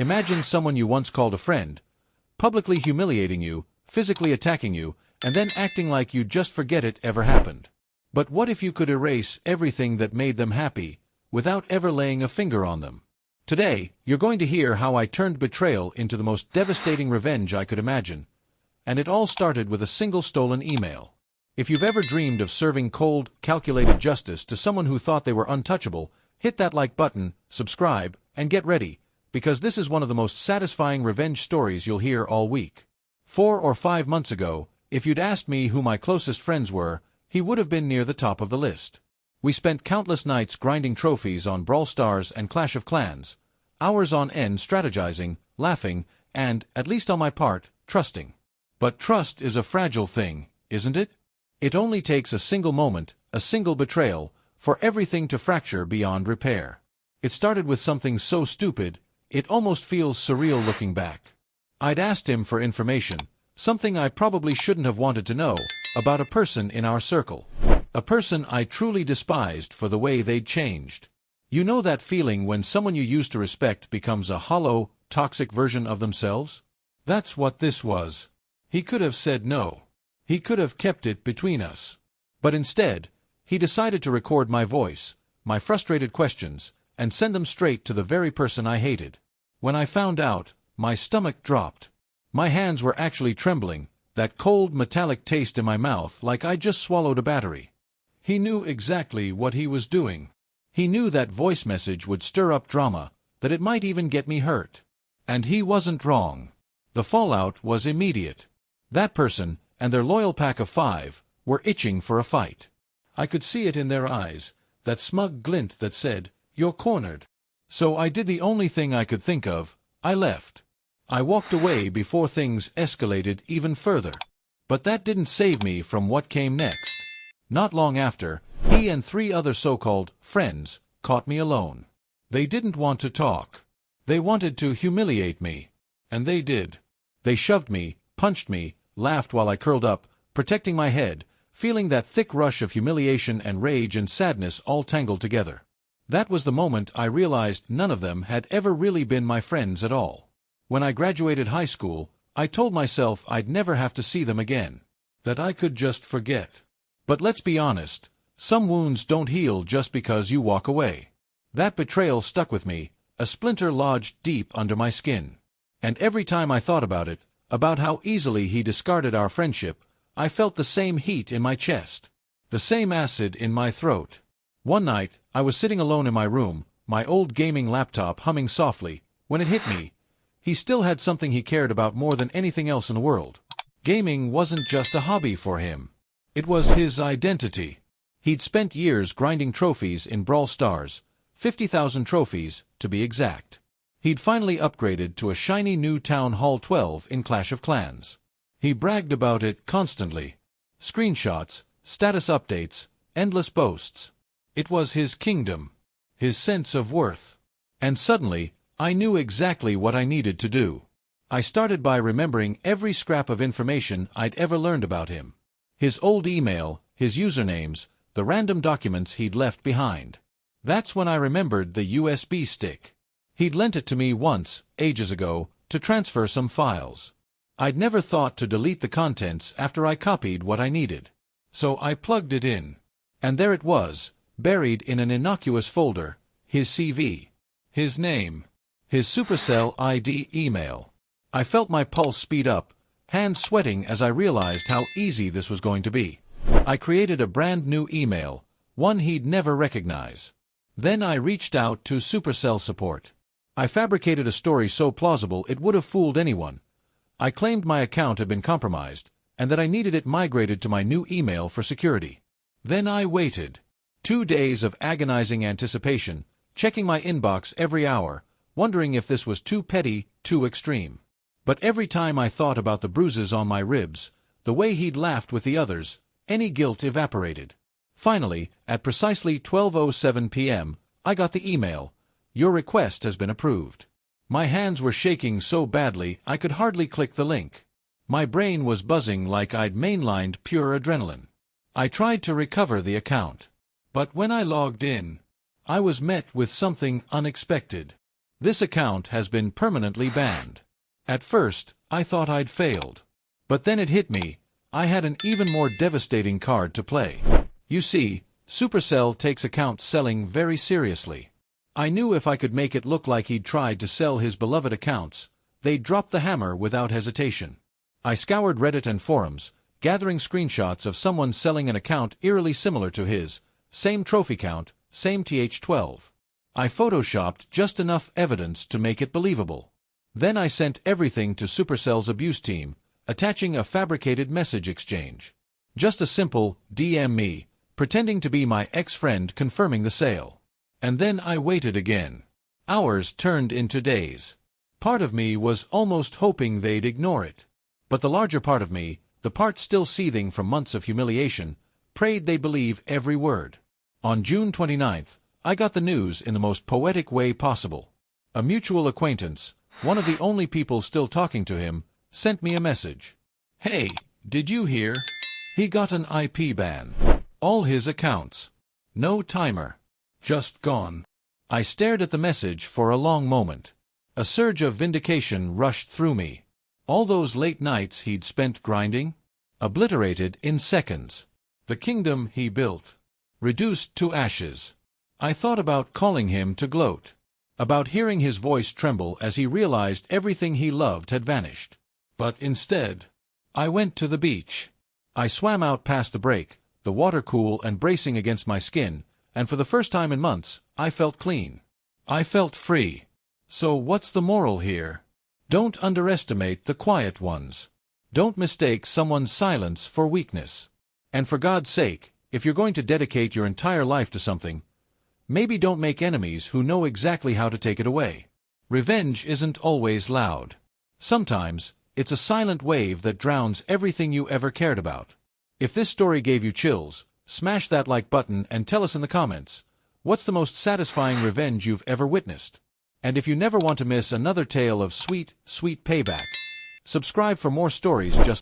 Imagine someone you once called a friend, publicly humiliating you, physically attacking you, and then acting like you'd just forget it ever happened. But what if you could erase everything that made them happy, without ever laying a finger on them? Today, you're going to hear how I turned betrayal into the most devastating revenge I could imagine. And it all started with a single stolen email. If you've ever dreamed of serving cold, calculated justice to someone who thought they were untouchable, hit that like button, subscribe, and get ready, because this is one of the most satisfying revenge stories you'll hear all week. 4 or 5 months ago, if you'd asked me who my closest friends were, he would have been near the top of the list. We spent countless nights grinding trophies on Brawl Stars and Clash of Clans, hours on end strategizing, laughing, and, at least on my part, trusting. But trust is a fragile thing, isn't it? It only takes a single moment, a single betrayal, for everything to fracture beyond repair. It started with something so stupid, it almost feels surreal looking back. I'd asked him for information, something I probably shouldn't have wanted to know, about a person in our circle. A person I truly despised for the way they'd changed. You know that feeling when someone you used to respect becomes a hollow, toxic version of themselves? That's what this was. He could have said no. He could have kept it between us. But instead, he decided to record my voice, my frustrated questions, and send them straight to the very person I hated. When I found out, my stomach dropped. My hands were actually trembling, that cold metallic taste in my mouth like I just swallowed a battery. He knew exactly what he was doing. He knew that voice message would stir up drama, that it might even get me hurt. And he wasn't wrong. The fallout was immediate. That person, and their loyal pack of 5, were itching for a fight. I could see it in their eyes, that smug glint that said, "You're cornered." So I did the only thing I could think of, I left. I walked away before things escalated even further. But that didn't save me from what came next. Not long after, he and 3 other so-called friends caught me alone. They didn't want to talk. They wanted to humiliate me. And they did. They shoved me, punched me, laughed while I curled up, protecting my head, feeling that thick rush of humiliation and rage and sadness all tangled together. That was the moment I realized none of them had ever really been my friends at all. When I graduated high school, I told myself I'd never have to see them again. That I could just forget. But let's be honest, some wounds don't heal just because you walk away. That betrayal stuck with me, a splinter lodged deep under my skin. And every time I thought about it, about how easily he discarded our friendship, I felt the same heat in my chest, the same acid in my throat. One night, I was sitting alone in my room, my old gaming laptop humming softly, when it hit me. He still had something he cared about more than anything else in the world. Gaming wasn't just a hobby for him. It was his identity. He'd spent years grinding trophies in Brawl Stars, 50,000 trophies, to be exact. He'd finally upgraded to a shiny new Town Hall 12 in Clash of Clans. He bragged about it constantly. Screenshots, status updates, endless boasts. It was his kingdom, his sense of worth. And suddenly, I knew exactly what I needed to do. I started by remembering every scrap of information I'd ever learned about him. His old email, his usernames, the random documents he'd left behind. That's when I remembered the USB stick. He'd lent it to me once, ages ago, to transfer some files. I'd never thought to delete the contents after I copied what I needed. So I plugged it in. And there it was, buried in an innocuous folder, his CV, his name, his Supercell ID email. I felt my pulse speed up, hands sweating as I realized how easy this was going to be. I created a brand new email, one he'd never recognize. Then I reached out to Supercell support. I fabricated a story so plausible it would have fooled anyone. I claimed my account had been compromised, and that I needed it migrated to my new email for security. Then I waited. 2 days of agonizing anticipation, checking my inbox every hour, wondering if this was too petty, too extreme. But every time I thought about the bruises on my ribs, the way he'd laughed with the others, any guilt evaporated. Finally, at precisely 12:07 p.m., I got the email. Your request has been approved. My hands were shaking so badly I could hardly click the link. My brain was buzzing like I'd mainlined pure adrenaline. I tried to recover the account. But when I logged in, I was met with something unexpected. This account has been permanently banned. At first, I thought I'd failed. But then it hit me, I had an even more devastating card to play. You see, Supercell takes account selling very seriously. I knew if I could make it look like he'd tried to sell his beloved accounts, they'd drop the hammer without hesitation. I scoured Reddit and forums, gathering screenshots of someone selling an account eerily similar to his, same trophy count, same TH12. I photoshopped just enough evidence to make it believable. Then I sent everything to Supercell's abuse team, attaching a fabricated message exchange. Just a simple DM me, pretending to be my ex-friend confirming the sale. And then I waited again. Hours turned into days. Part of me was almost hoping they'd ignore it. But the larger part of me, the part still seething from months of humiliation, prayed they'd believe every word. On June 29th, I got the news in the most poetic way possible. A mutual acquaintance, one of the only people still talking to him, sent me a message. "Hey, did you hear? He got an IP ban. All his accounts. No timer. Just gone." I stared at the message for a long moment. A surge of vindication rushed through me. All those late nights he'd spent grinding? Obliterated in seconds. The kingdom he built. Reduced to ashes. I thought about calling him to gloat. About hearing his voice tremble as he realized everything he loved had vanished. But instead, I went to the beach. I swam out past the break, the water cool and bracing against my skin, and for the first time in months, I felt clean. I felt free. So what's the moral here? Don't underestimate the quiet ones. Don't mistake someone's silence for weakness. And for God's sake, if you're going to dedicate your entire life to something, maybe don't make enemies who know exactly how to take it away. Revenge isn't always loud. Sometimes, it's a silent wave that drowns everything you ever cared about. If this story gave you chills, smash that like button and tell us in the comments, what's the most satisfying revenge you've ever witnessed? And if you never want to miss another tale of sweet, sweet payback, subscribe for more stories just